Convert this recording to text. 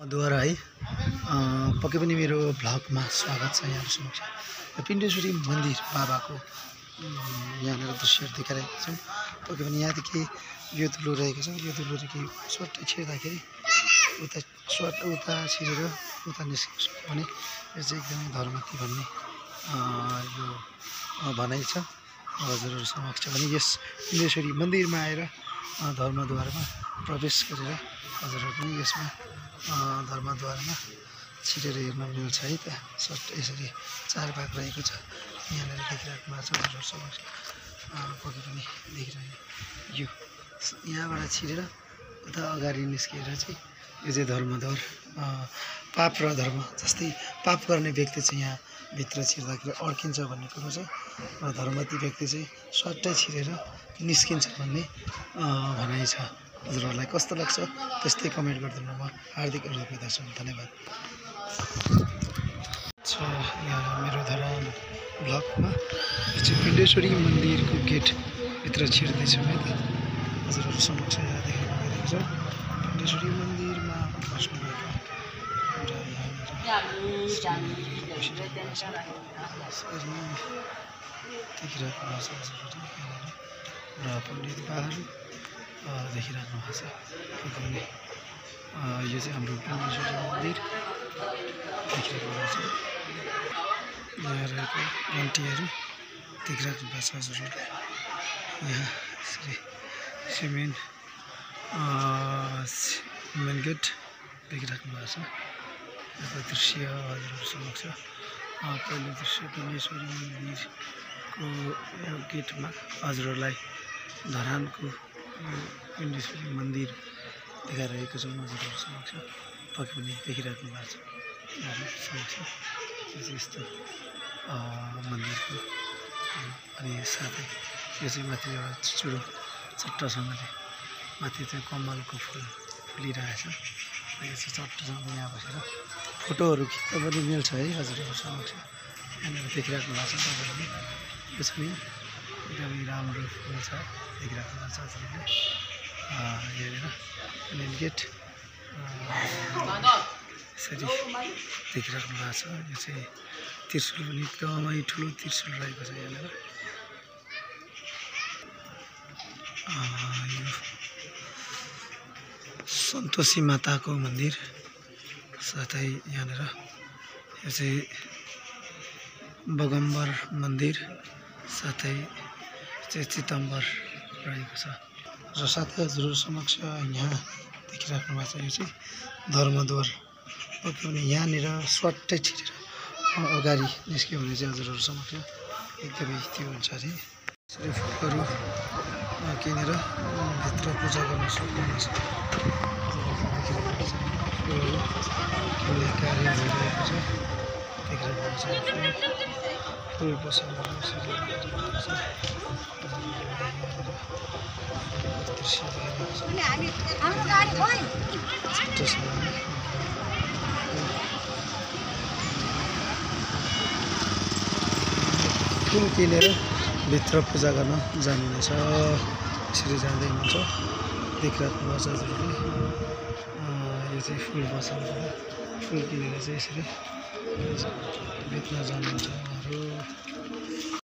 द्वारा है पक्कै पनि मेरो भ्लगमा स्वागत छ यहाँहरु समक्ष। पिण्डेश्वरी मन्दिर बाबाको यहाँनिर दृश्यहरू देखाइरहेको छौँ। पक्कै पनि यहाँदेखि यो धुलो रहेको छ, यो धुलोदेखि स्वाट्टै छिर्दाखेरि उता छिरेर उता निस्किन्छ भने यो चाहिँ एकदमै धर्मती भन्ने यो भनाइ छ हजुरहरू समक्ष। भने यस पिण्डेश्वरी मन्दिरमा आएर धर्मद्वारमा प्रवेश गरेर हजुरहरू पनि यसमा धर्मद्वारमा छिरेर हेर्न मिल्छ है त। यसरी चार भाग रहेको छ, यहाँनिर देखिराख्नु भएको छ हजुरहरू समक्ष। पक्कै पनि देखिरहेको यो यहाँबाट छिरेर उता अगाडि निस्किएर चाहिँ यो चाहिँ धर्मद्वार। पाप र धर्म जस्तै पाप गर्ने व्यक्ति चाहिँ यहाँ भित्र छिर्दाखेरि अड्किन्छ भन्ने कुरो छ र धर्मती व्यक्ति चाहिँ स्वाट्टै छिरेर निस्किन्छ भन्ने भनाइ छ। हजुरहरूलाई कस्तो लाग्छ त्यस्तै कमेन्ट गरिदिनु। म हार्दिक हृदयबाट दर्शन धन्यवाद छ। यहाँ मेरो धरान ब्लगमा चाहिँ पिण्डेश्वरी मन्दिरको गेटभित्र छिर्दैछु है त हजुरहरू समक्ष। यहाँ देख्न गइरहेको छ पिण्डेश्वरी मन्दिरमा बस्नुभएको र यहाँनिर देखिराख्नु भएको छ हजुरहरू र पण्डित बाहरू देखिराख्नु भएको छ। यो चाहिँ हाम्रो पिण्डेश्वरी मन्दिर देखिराख्नु भएको छ। यहाँ रहेको आन्टीहरू देखिराख्नु भएको छ हजुरहरूले। यहाँ यसरी मेन गेट देखिराख्नु भएको छ। यहाँको दृश्य हजुरहरू समक्ष। पहिलो दृश्य पिण्डेश्वरी मन्दिरको गेटमा हजुरहरूलाई धरानको पिण्डेश्वरी मन्दिर देखाइरहेको छौँ हजुरहरू समक्ष। पक्कै पनि देखिराख्नु भएको छ यहाँहरू समक्ष। यो चाहिँ यस्तो मन्दिरको अनि साथै यो चाहिँ माथि एउटा चुचुरो चट्टसँगले माथि चाहिँ कमलको फुल फुलिरहेछ। यो चाहिँ चट्टसँग यहाँ बसेर फोटोहरू खिच्न पनि मिल्छ है हजुरहरू समक्ष। यहाँनिर देखिराख्नु भएको छ तपाईँहरूले। यो छ नि एकदमै राम्रो फुल छ देखिराख्नु भएको छ हजुरहरूले। यहाँनिर मेन गेट यसरी देखिराख्नु भएको छ। यो चाहिँ त्रिशुल पनि एकदमै ठुलो त्रिशुल रहेको छ यहाँनिर। यो सन्तोषी माताको मन्दिर साथै यहाँनिर यो चाहिँ बगम्बर मन्दिर साथै चाहिँ चितम्बर रहेको छ र साथै हजुरहरू समक्ष यहाँ देखिराख्नु भएको छ यो चाहिँ धर्मद्वार। पक्कै पनि यहाँनिर स्वाट्टै छिरेर अगाडि निस्क्यो भने चाहिँ हजुरहरू समक्ष एकदमै त्यो हुन्छ अरे। यसरी फुलहरू किनेर भित्र पूजा गर्न सक्नुहुन्छ। फुलहरू किन्ने कार्य भइरहेको छ देखिरहेको छ। फुल पसलहरू दृश्य फुल किनेर भित्र पूजा गर्न जानुहुनेछ। यसरी जाँदै हुनुहुन्छ देखिराख्नु भएको छ हजुरहरूले। यो चाहिँ फुल पसलबाट फुल किनेर चाहिँ यसरी बेच्न जानुहुन्छ उहाँहरू।